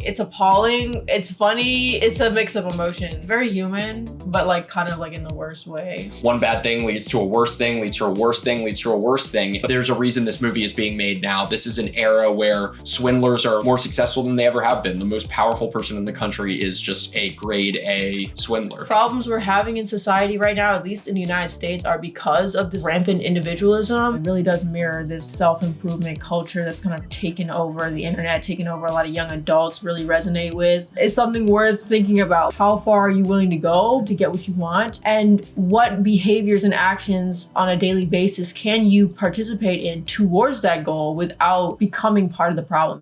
It's appalling. It's funny. It's a mix of emotions. It's very human, but like kind of like in the worst way. One bad thing leads to a worse thing, leads to a worse thing, leads to a worse thing. But there's a reason this movie is being made now. This is an era where swindlers are more successful than they ever have been. The most powerful person in the country is just a grade A swindler. Problems we're having in society right now, at least in the United States, are because of this rampant individualism. It really does mirror this self-improvement culture that's kind of taken over the internet, taken over a lot of young adults really resonate with. It's something worth thinking about. How far are you willing to go to get what you want? And what behaviors and actions on a daily basis can you participate in towards that goal without becoming part of the problem?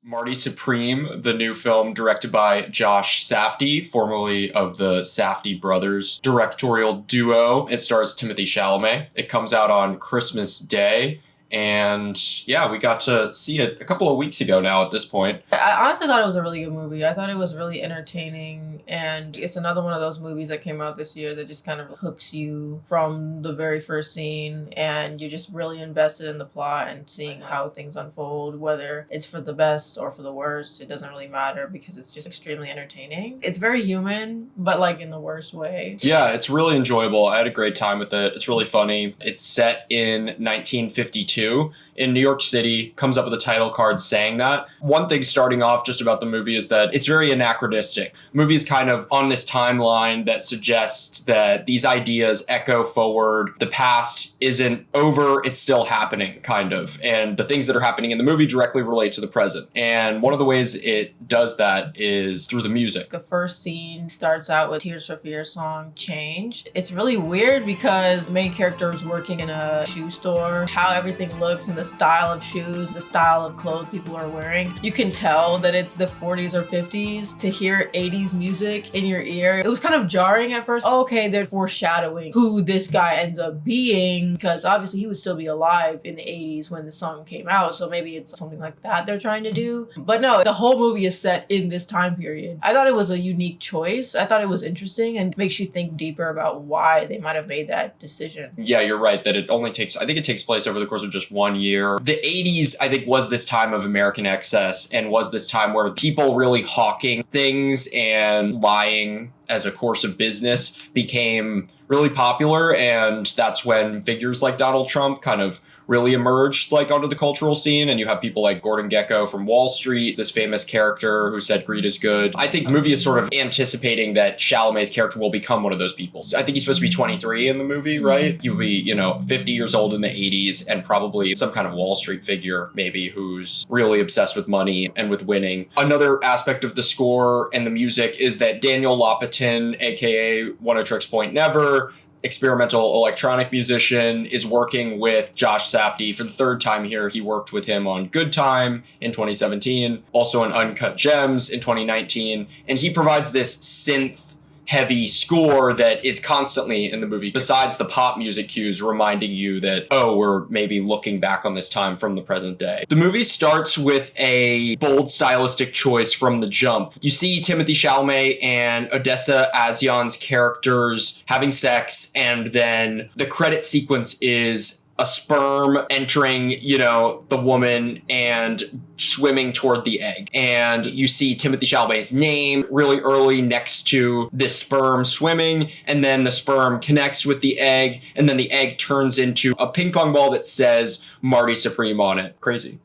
Marty Supreme, the new film directed by Josh Safdie, formerly of the Safdie brothers directorial duo. It stars Timothée Chalamet. It comes out on Christmas Day. And yeah, we got to see it a couple of weeks ago now at this point. I honestly thought it was a really good movie. I thought it was really entertaining, and it's another one of those movies that came out this year that just kind of hooks you from the very first scene, and you're just really invested in the plot and seeing how things unfold, whether it's for the best or for the worst. It doesn't really matter because it's just extremely entertaining. It's very human, but like in the worst way. Yeah, it's really enjoyable. I had a great time with it. It's really funny. It's set in 1952. In New York City, comes up with a title card saying that. One thing starting off just about the movie is that it's very anachronistic. The movie is kind of on this timeline that suggests that these ideas echo forward. The past isn't over, it's still happening, kind of. And the things that are happening in the movie directly relate to the present. And one of the ways it does that is through the music. The first scene starts out with Tears for Fears song, Change. It's really weird because the main character is working in a shoe store. How everything looks and the style of shoes, the style of clothes people are wearing. You can tell that it's the 40s or 50s. To hear 80s music in your ear, it was kind of jarring at first. Oh, okay, they're foreshadowing who this guy ends up being, because obviously he would still be alive in the 80s when the song came out, so maybe it's something like that they're trying to do. But no, the whole movie is set in this time period. I thought it was a unique choice. I thought it was interesting and makes you think deeper about why they might have made that decision. Yeah, you're right that I think it takes place over the course of just 1 year. The 80s, I think, was this time of American excess and was this time where people really hawking things and lying as a course of business became really popular. And that's when figures like Donald Trump kind of really emerged like onto the cultural scene. And you have people like Gordon Gekko from Wall Street, this famous character who said greed is good. I think the movie is sort of anticipating that Chalamet's character will become one of those people. I think he's supposed to be 23 in the movie, right? He will be, 50 years old in the 80s and probably some kind of Wall Street figure maybe who's really obsessed with money and with winning. Another aspect of the score and the music is that Daniel Lopatin, aka One O Tricks Point Never, experimental electronic musician, is working with Josh Safdie for the third time here. He worked with him on Good Time in 2017, also on Uncut Gems in 2019, and he provides this synth heavy score that is constantly in the movie, besides the pop music cues reminding you that, oh, we're maybe looking back on this time from the present day. The movie starts with a bold stylistic choice from the jump. You see Timothée Chalamet and Odessa A'zian's characters having sex, and then the credit sequence is a sperm entering, the woman and swimming toward the egg. And you see Timothée Chalamet's name really early next to this sperm swimming, and then the sperm connects with the egg, and then the egg turns into a ping pong ball that says Marty Supreme on it. Crazy.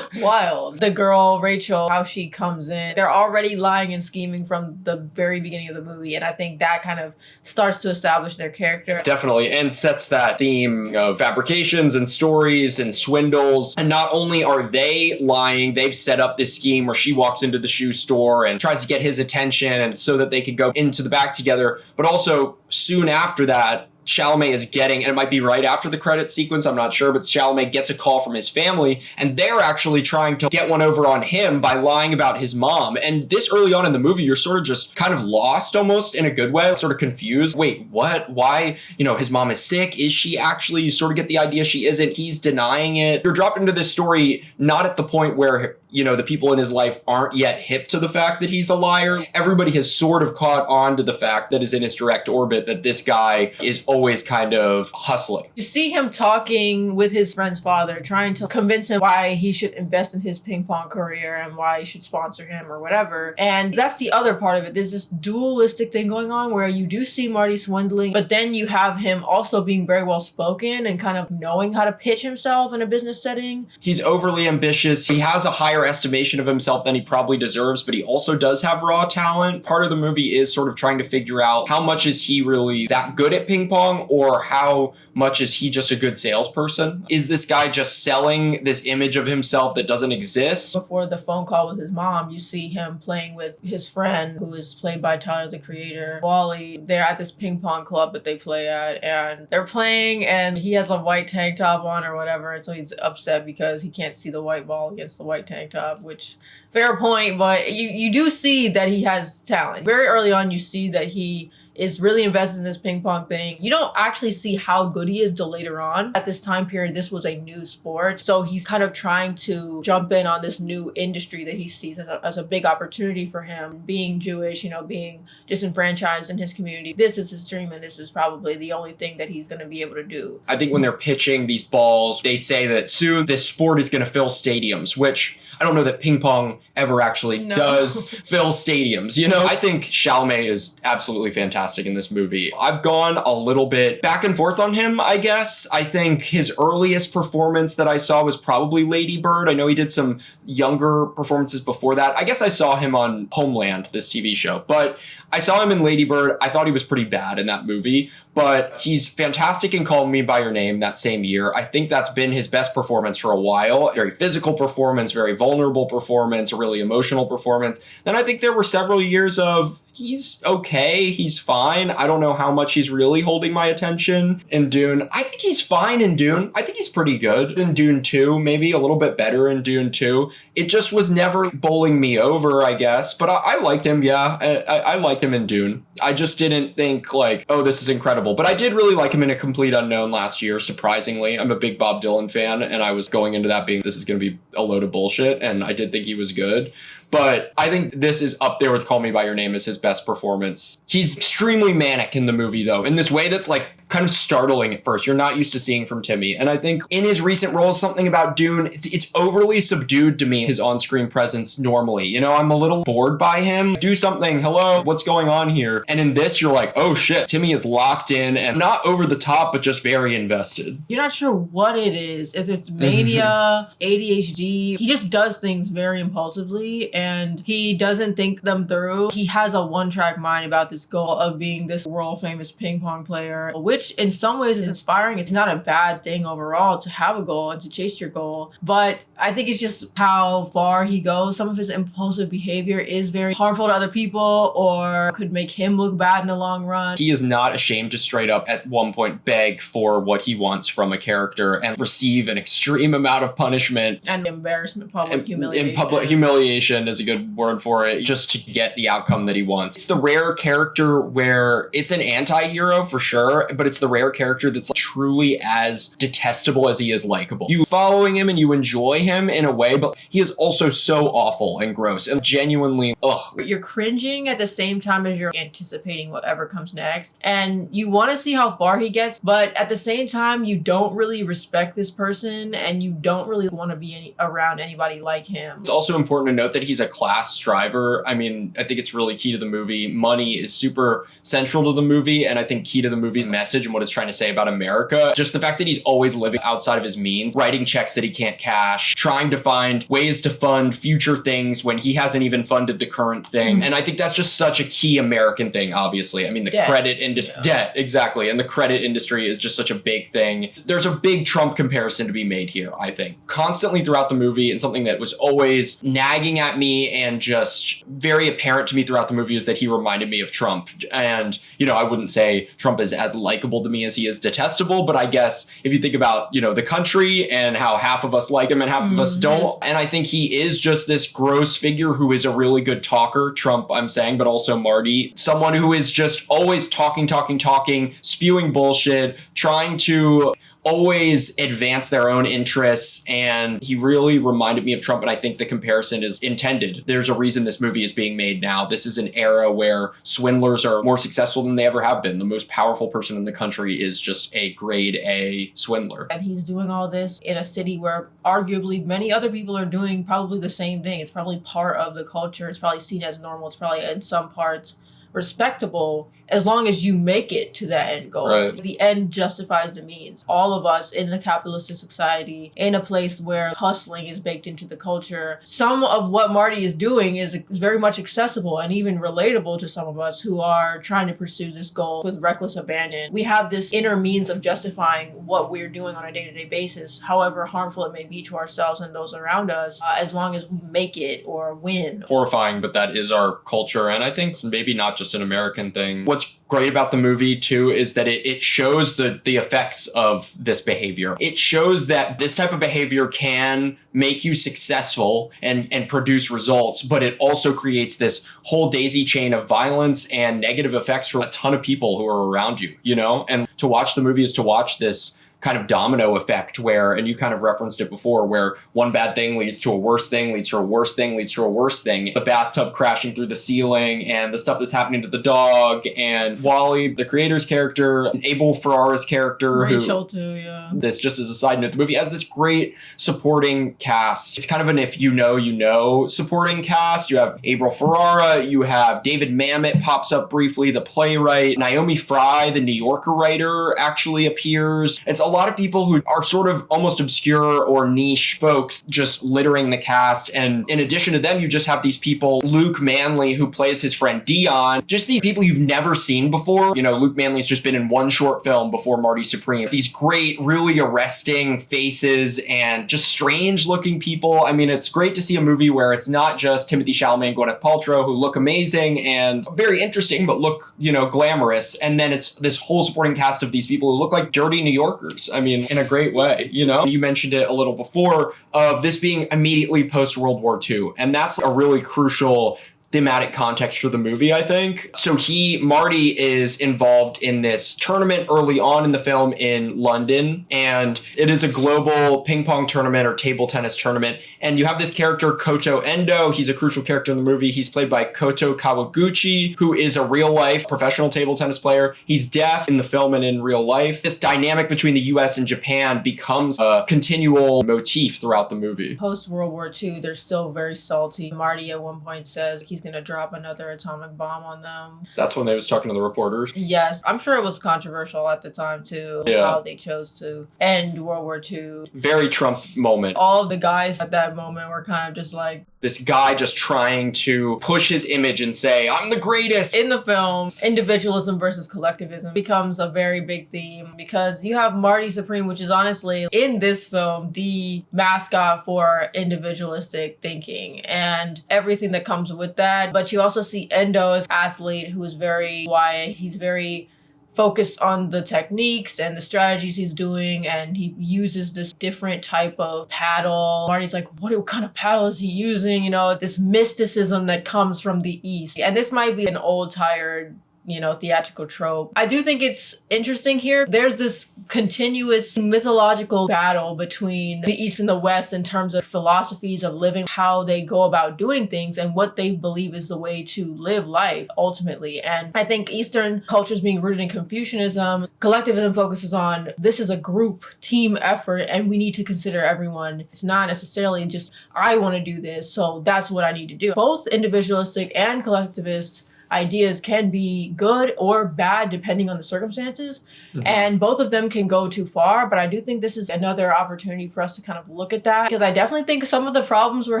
Wild. The girl, Rachel, how she comes in, they're already lying and scheming from the very beginning of the movie, and I think that kind of starts to establish their character. Definitely, and sets that theme of fabrications and stories and swindles. And not only are they lying, they've set up this scheme where she walks into the shoe store and tries to get his attention and so that they could go into the back together, but also soon after that, Chalamet is getting, and it might be right after the credit sequence, I'm not sure, but Chalamet gets a call from his family, and they're actually trying to get one over on him by lying about his mom. And this early on in the movie, you're sort of just kind of lost almost in a good way, sort of confused. Wait, what? Why? His mom is sick. Is she actually? You sort of get the idea she isn't. He's denying it. You're dropped into this story not at the point where the people in his life aren't yet hip to the fact that he's a liar. Everybody has sort of caught on to the fact that is in his direct orbit that this guy is always kind of hustling. You see him talking with his friend's father, trying to convince him why he should invest in his ping pong career and why he should sponsor him or whatever. And that's the other part of it. There's this dualistic thing going on where you do see Marty swindling, but then you have him also being very well spoken and kind of knowing how to pitch himself in a business setting. He's overly ambitious. He has a higher estimation of himself than he probably deserves, but he also does have raw talent. Part of the movie is sort of trying to figure out how much is he really that good at ping pong, or how much is he just a good salesperson? Is this guy just selling this image of himself that doesn't exist? Before the phone call with his mom, you see him playing with his friend, who is played by Tyler, the Creator, Wally. They're at this ping pong club that they play at, and they're playing, and he has a white tank top on or whatever, and so he's upset because he can't see the white ball against the white tank top, which, fair point, but you do see that he has talent. Very early on, you see that he is really invested in this ping pong thing. You don't actually see how good he is till later on. At this time period, this was a new sport. So he's kind of trying to jump in on this new industry that he sees as a big opportunity for him. Being Jewish, being disenfranchised in his community. This is his dream, and this is probably the only thing that he's going to be able to do. I think when they're pitching these balls, they say that soon this sport is going to fill stadiums, which I don't know that ping pong ever actually does fill stadiums. I think Chalamet is absolutely fantastic in this movie. I've gone a little bit back and forth on him, I guess. I think his earliest performance that I saw was probably Lady Bird. I know he did some younger performances before that. I guess I saw him on Homeland, this TV show, but I saw him in Lady Bird. I thought he was pretty bad in that movie, but he's fantastic in Call Me By Your Name that same year. I think that's been his best performance for a while. Very physical performance, very vulnerable performance, a really emotional performance. Then I think there were several years of he's okay, he's fine. I don't know how much he's really holding my attention in Dune. I think he's fine in Dune. I think he's pretty good in Dune 2, maybe a little bit better in Dune 2. It just was never bowling me over, I guess. But I liked him, yeah. I liked him in Dune. I just didn't think oh, this is incredible. But I did really like him in A Complete Unknown last year, surprisingly. I'm a big Bob Dylan fan, and I was going into that being this is going to be a load of bullshit, and I did think he was good. But I think this is up there with Call Me By Your Name as his best performance. He's extremely manic in the movie, though, in this way that's kind of startling at first. You're not used to seeing from Timmy. And I think in his recent roles, something about Dune, it's overly subdued to me, his on-screen presence normally. I'm a little bored by him. Do something. Hello, what's going on here? And in this, you're like, oh shit, Timmy is locked in and not over the top, but just very invested. You're not sure what it is. If it's mania, ADHD. He just does things very impulsively, and he doesn't think them through. He has a one-track mind about this goal of being this world-famous ping pong player, which in some ways is inspiring. It's not a bad thing overall to have a goal and to chase your goal, but I think it's just how far he goes. Some of his impulsive behavior is very harmful to other people or could make him look bad in the long run. He is not ashamed to straight up at one point beg for what he wants from a character and receive an extreme amount of punishment. And embarrassment, public humiliation. In public humiliation is a good word for it, just to get the outcome that he wants. It's the rare character where it's an anti-hero for sure, but it's the rare character that's truly as detestable as he is likable. You following him and you enjoy him in a way, but he is also so awful and gross and genuinely, ugh. You're cringing at the same time as you're anticipating whatever comes next. And you want to see how far he gets, but at the same time, you don't really respect this person and you don't really want to be around anybody like him. It's also important to note that he's a class striver. I mean, I think it's really key to the movie. Money is super central to the movie, and I think key to the movie's message and what it's trying to say about America. Just the fact that he's always living outside of his means, writing checks that he can't cash, trying to find ways to fund future things when he hasn't even funded the current thing. And I think that's just such a key American thing, obviously. I mean, the credit industry, debt, exactly. And the credit industry is just such a big thing. There's a big Trump comparison to be made here, I think. Constantly throughout the movie, and something that was always nagging at me and just very apparent to me throughout the movie is that he reminded me of Trump. And, I wouldn't say Trump is as likable to me as he is detestable, but I guess if you think about, the country and how half of us like him and half of us don't, and I think he is just this gross figure who is a really good talker, Trump, I'm saying, but also Marty, someone who is just always talking, spewing bullshit, trying to always advance their own interests. And he really reminded me of Trump, and I think the comparison is intended. There's a reason this movie is being made now. This is an era where swindlers are more successful than they ever have been. The most powerful person in the country is just a grade A swindler. And he's doing all this in a city where arguably many other people are doing probably the same thing. It's probably part of the culture. It's probably seen as normal. It's probably in some parts respectable, as long as you make it to that end goal. Right. The end justifies the means. All of us in a capitalistic society, in a place where hustling is baked into the culture, some of what Marty is doing is very much accessible and even relatable to some of us who are trying to pursue this goal with reckless abandon. We have this inner means of justifying what we're doing on a day-to-day basis, however harmful it may be to ourselves and those around us, as long as we make it or win. Horrifying, but that is our culture, and I think it's maybe not just an American thing. What's great about the movie too is that it shows the effects of this behavior. It shows that this type of behavior can make you successful and produce results, but it also creates this whole daisy chain of violence and negative effects for a ton of people who are around you, you know? And to watch the movie is to watch this kind of domino effect where, and you kind of referenced it before, where one bad thing leads to a worse thing, leads to a worse thing, leads to a worse thing. The bathtub crashing through the ceiling and the stuff that's happening to the dog, and Wally, the creator's character, and Abel Ferrara's character. Rachel too, yeah. This, just as a side note, the movie has this great supporting cast. It's kind of an if you know supporting cast. You have Abel Ferrara, you have David Mamet pops up briefly, the playwright. Naomi Fry, the New Yorker writer, actually appears. It's a lot of people who are sort of almost obscure or niche folks just littering the cast. And in addition to them, you just have these people, Luke Manley, who plays his friend Dion, just these people you've never seen before. You know, Luke Manley's just been in one short film before Marty Supreme. These great, really arresting faces and just strange looking people. I mean, it's great to see a movie where it's not just Timothée Chalamet and Gwyneth Paltrow, who look amazing and very interesting, but look, you know, glamorous. And then it's this whole supporting cast of these people who look like dirty New Yorkers. I mean, in a great way, you know? You mentioned it a little before of this being immediately post-World War II. And that's a really crucial thematic context for the movie, I think. So Marty is involved in this tournament early on in the film in London, and it is a global ping pong tournament or table tennis tournament. And you have this character, Koto Endo. He's a crucial character in the movie. He's played by Koto Kawaguchi, who is a real life professional table tennis player. He's deaf in the film and in real life. This dynamic between the US and Japan becomes a continual motif throughout the movie. Post-World War II, they're still very salty. Marty at one point says he's gonna drop another atomic bomb on them. That's when they was talking to the reporters. Yes, I'm sure it was controversial at the time too, how they chose to end World War II. Very Trump moment. All of the guys at that moment were kind of just like, this guy just trying to push his image and say, I'm the greatest. In the film, individualism versus collectivism becomes a very big theme because you have Marty Supreme, which is honestly, in this film, the mascot for individualistic thinking and everything that comes with that. But you also see Endo as an athlete who is very quiet. He's very focused on the techniques and the strategies he's doing, and he uses this different type of paddle. Marty's like, what kind of paddle is he using? You know, this mysticism that comes from the East. And this might be an old, tired, you know, theatrical trope. I do think it's interesting here. There's this continuous mythological battle between the East and the West in terms of philosophies of living, how they go about doing things, and what they believe is the way to live life ultimately. And I think Eastern cultures being rooted in Confucianism, collectivism focuses on this is a group team effort and we need to consider everyone. It's not necessarily just, I want to do this, so that's what I need to do. Both individualistic and collectivist ideas can be good or bad depending on the circumstances. Mm-hmm. And both of them can go too far. But I do think this is another opportunity for us to kind of look at that, because I definitely think some of the problems we're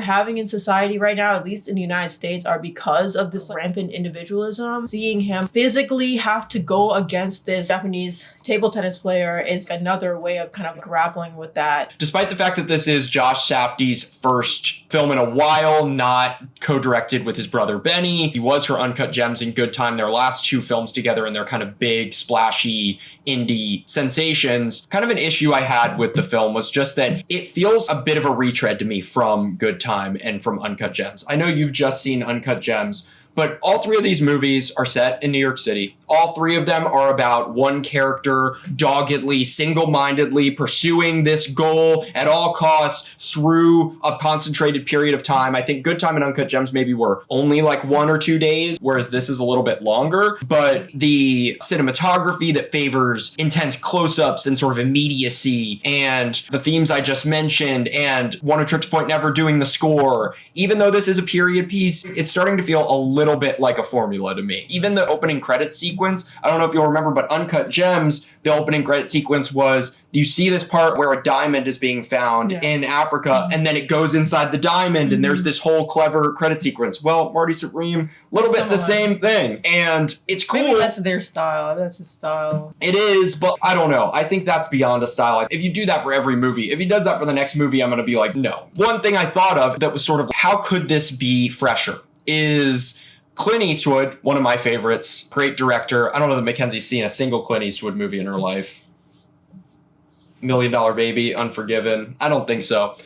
having in society right now, at least in the United States, are because of this rampant individualism. Seeing him physically have to go against this Japanese table tennis player is another way of kind of grappling with that. Despite the fact that this is Josh Safdie's first film in a while, not co-directed with his brother Benny, he was for Uncut Gems and Good Time, their last two films together, and their kind of big, splashy, indie sensations. Kind of an issue I had with the film was just that it feels a bit of a retread to me from Good Time and from Uncut Gems. I know you've just seen Uncut Gems, but all three of these movies are set in New York City. All three of them are about one character doggedly, single-mindedly pursuing this goal at all costs through a concentrated period of time. I think Good Time and Uncut Gems maybe were only like 1 or 2 days, whereas this is a little bit longer. But the cinematography that favors intense close-ups and sort of immediacy, and the themes I just mentioned, and One a Trip's Point Never doing the score, even though this is a period piece, it's starting to feel a little bit like a formula to me. Even the opening credits sequence, I don't know if you'll remember, but Uncut Gems, the opening credit sequence was, you see this part where a diamond is being found in Africa, and then it goes inside the diamond, and there's this whole clever credit sequence. Well, Marty Supreme, a little bit the same thing. And it's cool. Maybe that's their style. That's his style. It is, but I don't know. I think that's beyond a style. If you do that for every movie, if he does that for the next movie, I'm going to be like, no. One thing I thought of that was sort of, how could this be fresher, is Clint Eastwood, one of my favorites, great director. I don't know that Mackenzie's seen a single Clint Eastwood movie in her life. $1 Million Baby, Unforgiven. I don't think so.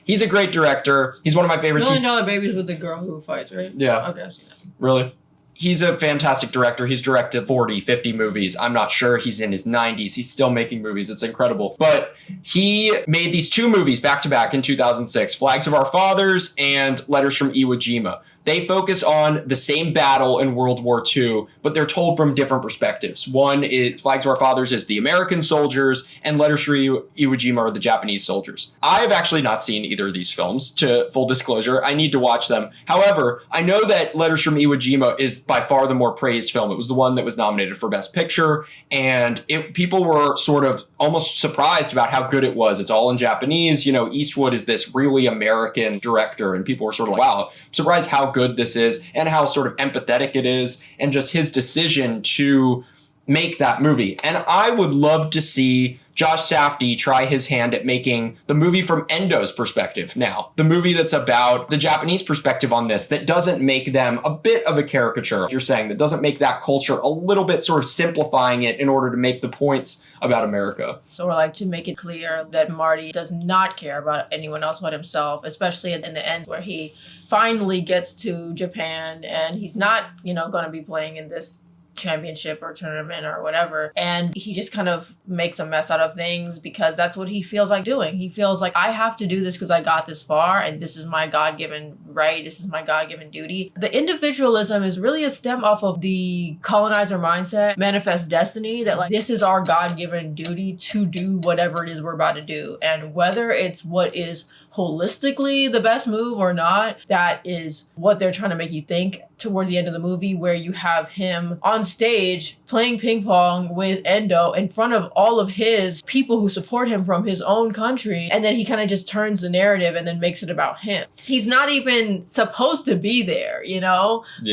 He's a great director. He's one of my favorites. $1 Million Baby's with the girl who fights, right? Yeah. Okay, I've seen that. Really? He's a fantastic director. He's directed 40, 50 movies. I'm not sure. He's in his 90s. He's still making movies. It's incredible. But he made these 2 movies back to back in 2006, Flags of Our Fathers and Letters from Iwo Jima. They focus on the same battle in World War II, but they're told from different perspectives. One is Flags of Our Fathers is the American soldiers, and Letters from Iwo Jima are the Japanese soldiers. I've actually not seen either of these films, to full disclosure. I need to watch them. However, I know that Letters from Iwo Jima is by far the more praised film. It was the one that was nominated for Best Picture, and people were sort of almost surprised about how good it was. It's all in Japanese. You know, Eastwood is this really American director, and people were sort of like, wow, I'm surprised how good this is and how sort of empathetic it is, and just his decision to make that movie. And I would love to see Josh Safdie try his hand at making the movie from Endo's perspective now. The movie that's about the Japanese perspective on this, that doesn't make them a bit of a caricature, like you're saying, that doesn't make that culture a little bit sort of simplifying it in order to make the points about America. So we're like, to make it clear that Marty does not care about anyone else but himself, especially in the end where he finally gets to Japan and he's not, going to be playing in this championship or tournament or whatever, and he just kind of makes a mess out of things because that's what he feels like doing. He feels like, I have to do this because I got this far and this is my God-given right, this is my God-given duty. The individualism is really a stem off of the colonizer mindset, manifest destiny, that like, this is our God-given duty to do whatever it is we're about to do, and whether it's what is holistically the best move or not, that is what they're trying to make you think toward the end of the movie, where you have him on stage playing ping pong with Endo in front of all of his people who support him from his own country, and then he kind of just turns the narrative and then makes it about him. He's not even supposed to be there,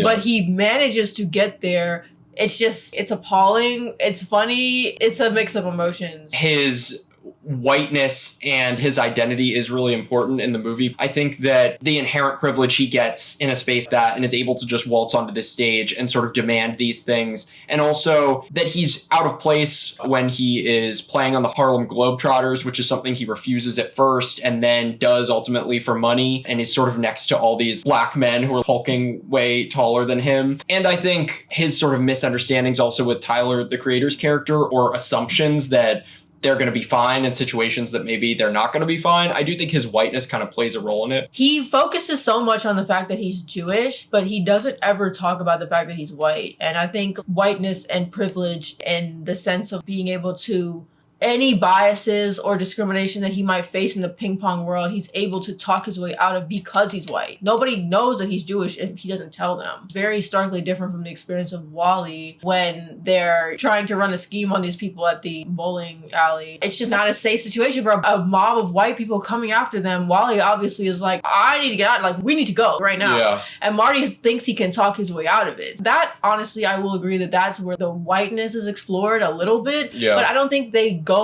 but he manages to get there. It's appalling, it's funny, it's a mix of emotions. His whiteness and his identity is really important in the movie. I think that the inherent privilege he gets in a space that and is able to just waltz onto this stage and sort of demand these things, and also that he's out of place when he is playing on the Harlem Globetrotters, which is something he refuses at first and then does ultimately for money, and is sort of next to all these black men who are hulking way taller than him. And I think his sort of misunderstandings also with Tyler, the creator's character, or assumptions that they're going to be fine in situations that maybe they're not going to be fine. I do think his whiteness kind of plays a role in it. He focuses so much on the fact that he's Jewish, but he doesn't ever talk about the fact that he's white. And I think whiteness and privilege, in the sense of being able to, any biases or discrimination that he might face in the ping pong world, he's able to talk his way out of because he's white. Nobody knows that he's Jewish if he doesn't tell them. Very starkly different from the experience of Wally when they're trying to run a scheme on these people at the bowling alley. It's just not a safe situation for a mob of white people coming after them. Wally obviously is like, I need to get out. Like, we need to go right now. Yeah. And Marty thinks he can talk his way out of it. That, honestly, I will agree that that's where the whiteness is explored a little bit. Yeah. But I don't think they go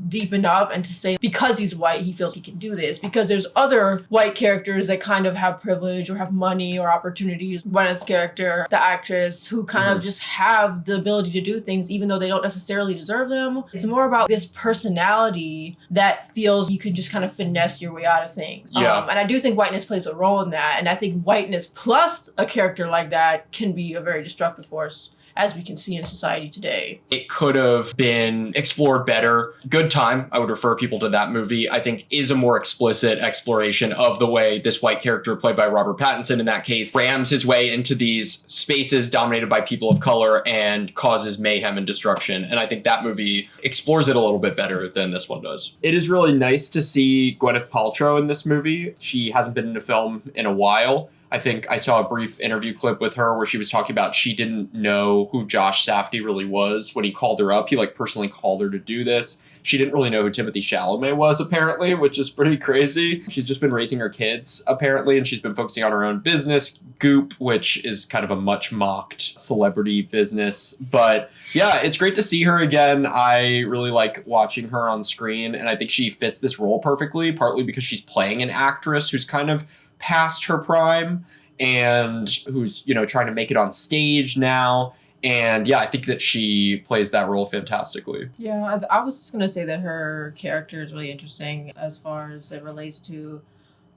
deep enough and to say because he's white he feels he can do this, because there's other white characters that kind of have privilege or have money or opportunities. Gwyneth's character, the actress, who kind of just have the ability to do things even though they don't necessarily deserve them. It's more about this personality that feels you can just kind of finesse your way out of things. And I do think whiteness plays a role in that, and I think whiteness plus a character like that can be a very destructive force. as we can see in society today. It could have been explored better. Good Time, I would refer people to that movie, I think is a more explicit exploration of the way this white character played by Robert Pattinson in that case rams his way into these spaces dominated by people of color and causes mayhem and destruction. And I think that movie explores it a little bit better than this one does. It is really nice to see Gwyneth Paltrow in this movie. She hasn't been in a film in a while. I think I saw a brief interview clip with her where she was talking about she didn't know who Josh Safdie really was when he called her up. He personally called her to do this. She didn't really know who Timothée Chalamet was, apparently, which is pretty crazy. She's just been raising her kids, apparently, and she's been focusing on her own business, Goop, which is kind of a much mocked celebrity business. But yeah, it's great to see her again. I really like watching her on screen, and I think she fits this role perfectly, partly because she's playing an actress who's kind of past her prime and who's, trying to make it on stage now. And yeah, I think that she plays that role fantastically. Yeah, I was just going to say that her character is really interesting as far as it relates to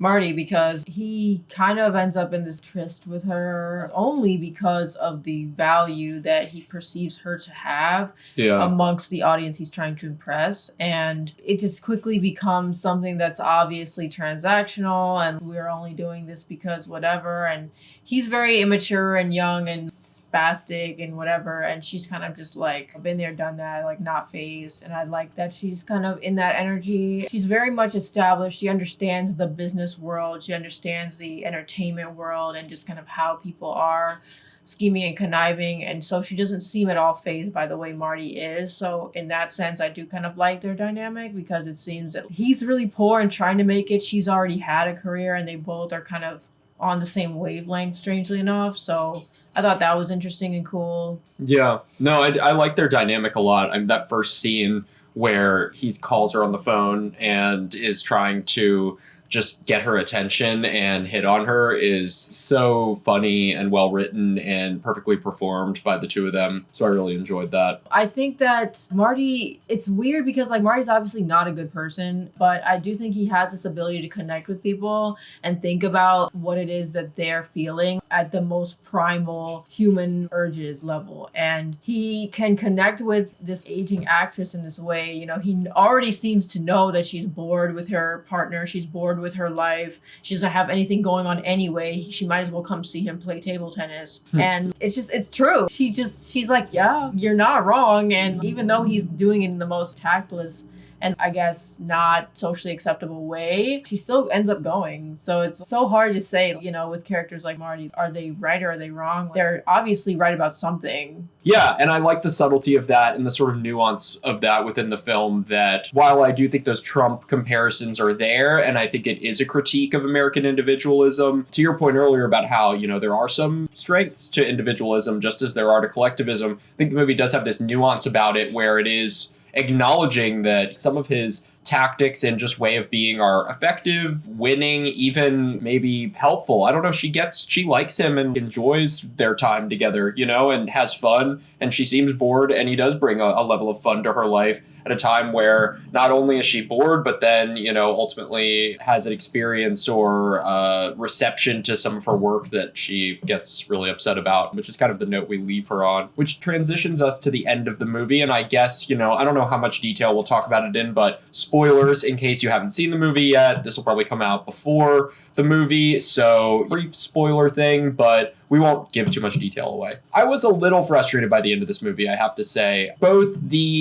Marty, because he kind of ends up in this tryst with her only because of the value that he perceives her to have amongst the audience he's trying to impress. And it just quickly becomes something that's obviously transactional and we're only doing this because whatever. And he's very immature and young and spastic and whatever, and she's kind of just like been there, done that, like not phased. And I like that she's kind of in that energy. She's very much established. She understands the business world, she understands the entertainment world, and just kind of how people are scheming and conniving, and so she doesn't seem at all fazed by the way Marty is. So in that sense, I do kind of like their dynamic, because it seems that he's really poor and trying to make it, she's already had a career, and they both are kind of on the same wavelength, strangely enough. So I thought that was interesting and cool. Yeah, no, I like their dynamic a lot. That first scene where he calls her on the phone and is trying to just get her attention and hit on her is so funny and well written and perfectly performed by the two of them. So I really enjoyed that. I think that Marty, it's weird because Marty's obviously not a good person, but I do think he has this ability to connect with people and think about what it is that they're feeling at the most primal human urges level. And he can connect with this aging actress in this way. He already seems to know that she's bored with her partner. She's bored with her life. She doesn't have anything going on anyway. She might as well come see him play table tennis. And it's true. She's like, yeah, you're not wrong. And even though he's doing it in the most tactless and I guess not socially acceptable way, she still ends up going. So it's so hard to say, with characters like Marty, are they right or are they wrong? They're obviously right about something. Yeah, and I like the subtlety of that and the sort of nuance of that within the film, that while I do think those Trump comparisons are there, and I think it is a critique of American individualism, to your point earlier about how, there are some strengths to individualism just as there are to collectivism, I think the movie does have this nuance about it where it is acknowledging that some of his tactics and just way of being are effective, winning, even maybe helpful. I don't know. She likes him and enjoys their time together, and has fun. And she seems bored, and he does bring a level of fun to her life at a time where not only is she bored, but then, ultimately has an experience or reception to some of her work that she gets really upset about, which is kind of the note we leave her on, which transitions us to the end of the movie. And I guess, I don't know how much detail we'll talk about it in, but spoilers in case you haven't seen the movie yet. This will probably come out before the movie, so brief spoiler thing, but we won't give too much detail away. I was a little frustrated by the end of this movie, I have to say. Both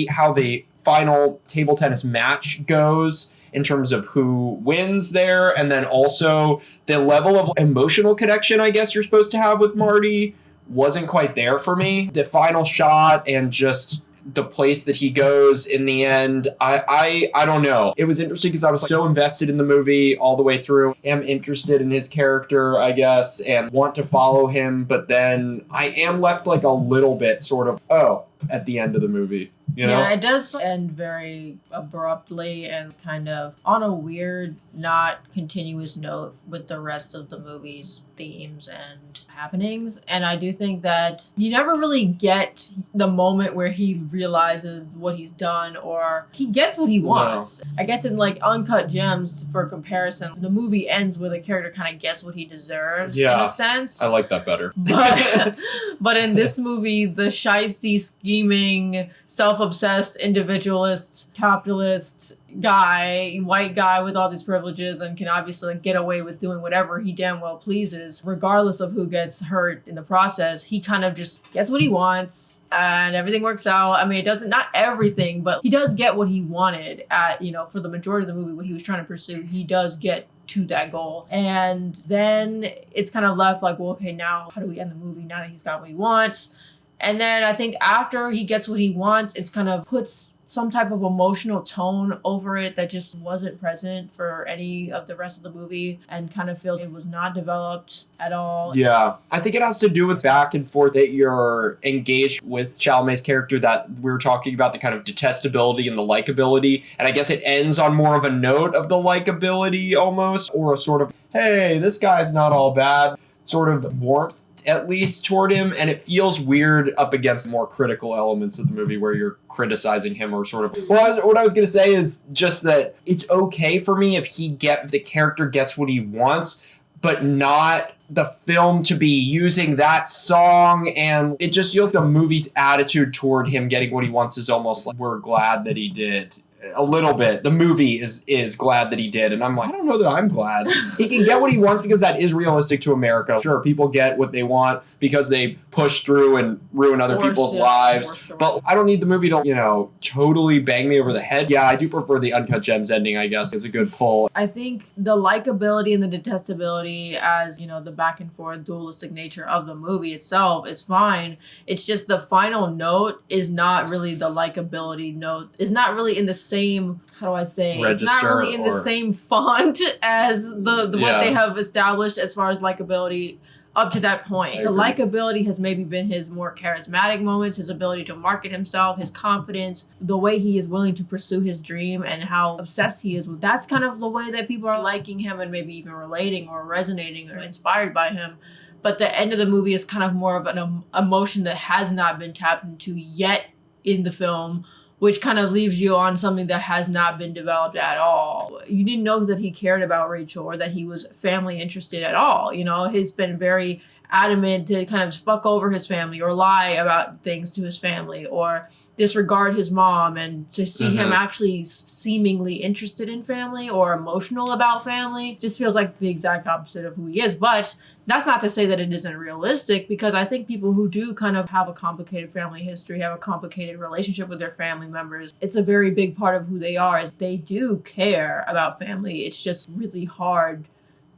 how the final table tennis match goes in terms of who wins there, and then also the level of emotional connection I guess you're supposed to have with Marty wasn't quite there for me. The final shot and just the place that he goes in the end, I don't know. It was interesting because I was so invested in the movie all the way through. Am interested in his character, I guess, and want to follow him, but then I am left a little bit sort of, at the end of the movie. you know? Yeah, it does end very abruptly and kind of on a weird, not continuous note with the rest of the movie's themes and happenings. And I do think that you never really get the moment where he realizes what he's done or he gets what he wants. No. I guess in like Uncut Gems, for comparison, the movie ends where the character kind of gets what he deserves in a sense. I like that better. But in this movie, the shiesty, scheming, self-obsessed, individualist, capitalist guy, white guy with all these privileges and can obviously get away with doing whatever he damn well pleases, regardless of who gets hurt in the process. He kind of just gets what he wants and everything works out. I mean, it doesn't, not everything, but he does get what he wanted at, you know, for the majority of the movie, what he was trying to pursue, he does get to that goal. And then it's kind of left like, well, okay, now how do we end the movie now that he's got what he wants? And then I think after he gets what he wants, it's kind of puts some type of emotional tone over it that just wasn't present for any of the rest of the movie and kind of feels it was not developed at all. Yeah. I think it has to do with back and forth that you're engaged with Chalamet's character, that we were talking about the kind of detestability and the likability. And I guess it ends on more of a note of the likability almost, or a sort of, hey, this guy's not all bad, sort of warmth at least toward him, and it feels weird up against more critical elements of the movie where you're criticizing him or sort of. Well, what I was going to say is just that it's okay for me if the character gets what he wants, but not the film to be using that song, and it just feels the movie's attitude toward him getting what he wants is almost like, we're glad that he did. A little bit. The movie is glad that he did, and I'm like, I don't know that I'm glad. He can get what he wants because that is realistic to America. Sure, people get what they want because they push through and ruin other people's lives, but I don't need the movie to, you know, totally bang me over the head. Yeah, I do prefer the Uncut Gems ending, I guess. It's a good pull. I think the likability and the detestability, as, you know, the back and forth dualistic nature of the movie itself is fine. It's just the final note is not really the likability note. It's not really in the same, how do I say, register, it's not really in the same font as the what they have established as far as likability up to that point. The likability has maybe been his more charismatic moments, his ability to market himself, his confidence, the way he is willing to pursue his dream and how obsessed he is with. That's kind of the way that people are liking him and maybe even relating or resonating or inspired by him. But the end of the movie is kind of more of an emotion that has not been tapped into yet in the film, which kind of leaves you on something that has not been developed at all. You didn't know that he cared about Rachel or that he was family interested at all. You know, he's been very adamant to kind of fuck over his family or lie about things to his family or disregard his mom, and to see him actually seemingly interested in family or emotional about family just feels like the exact opposite of who he is. But that's not to say that it isn't realistic, because I think people who do kind of have a complicated family history, have a complicated relationship with their family members, it's a very big part of who they are, is they do care about family. It's just really hard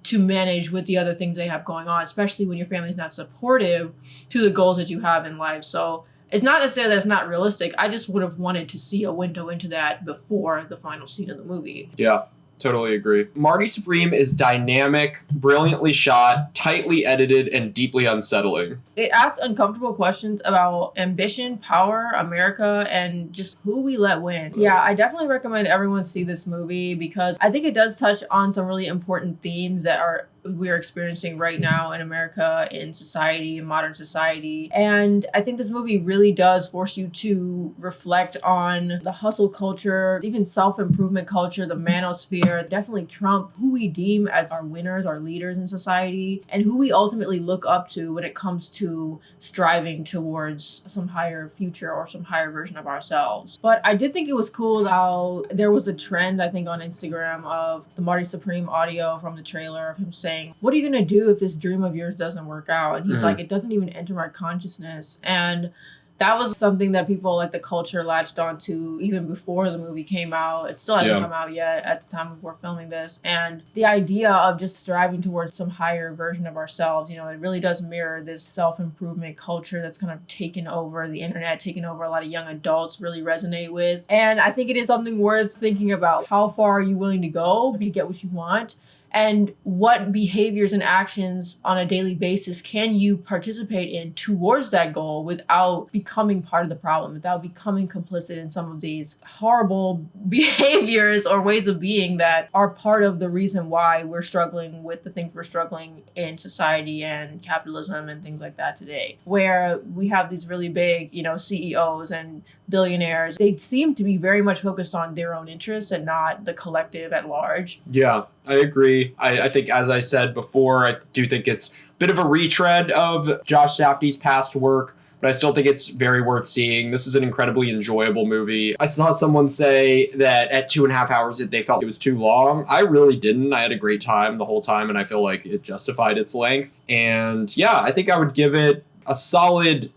to manage with the other things they have going on, especially when your family's not supportive to the goals that you have in life. So it's not to say that it's not realistic. I just would have wanted to see a window into that before the final scene of the movie. Yeah, totally agree. Marty Supreme is dynamic, brilliantly shot, tightly edited, and deeply unsettling. It asks uncomfortable questions about ambition, power, America, and just who we let win. Yeah, I definitely recommend everyone see this movie because I think it does touch on some really important themes that we're experiencing right now in America, in society, in modern society. And I think this movie really does force you to reflect on the hustle culture, even self-improvement culture, the manosphere, definitely Trump, who we deem as our winners, our leaders in society, and who we ultimately look up to when it comes to striving towards some higher future or some higher version of ourselves. But I did think it was cool how there was a trend, I think, on Instagram of the Marty Supreme audio from the trailer of him saying, what are you going to do if this dream of yours doesn't work out? And he's like, it doesn't even enter my consciousness. And that was something that people, like the culture, latched onto even before the movie came out. It still hasn't come out yet at the time we're filming this. And the idea of just striving towards some higher version of ourselves, you know, it really does mirror this self-improvement culture that's kind of taken over the internet, taken over a lot of young adults really resonate with. And I think it is something worth thinking about. How far are you willing to go to get what you want? And what behaviors and actions on a daily basis can you participate in towards that goal without becoming part of the problem, without becoming complicit in some of these horrible behaviors or ways of being that are part of the reason why we're struggling with the things we're struggling in society and capitalism and things like that today, where we have these really big, CEOs and billionaires. They seem to be very much focused on their own interests and not the collective at large. Yeah, I agree. I think, as I said before, I do think it's a bit of a retread of Josh Safdie's past work, but I still think it's very worth seeing. This is an incredibly enjoyable movie. I saw someone say that at 2.5 hours they felt it was too long. I really didn't. I had a great time the whole time, and I feel like it justified its length. And yeah, I think I would give it a solid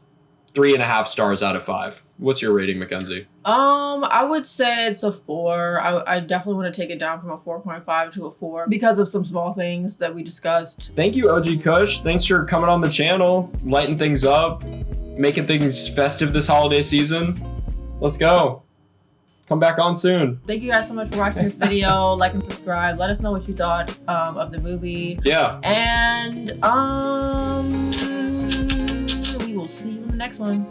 3.5 stars out of 5. What's your rating, Mackenzie? I would say it's a 4. I definitely want to take it down from a 4.5 to a 4 because of some small things that we discussed. Thank you, OG Cush. Thanks for coming on the channel, lighting things up, making things festive this holiday season. Let's go. Come back on soon. Thank you guys so much for watching this video. Like and subscribe. Let us know what you thought of the movie. Yeah. And we will see you in the next one.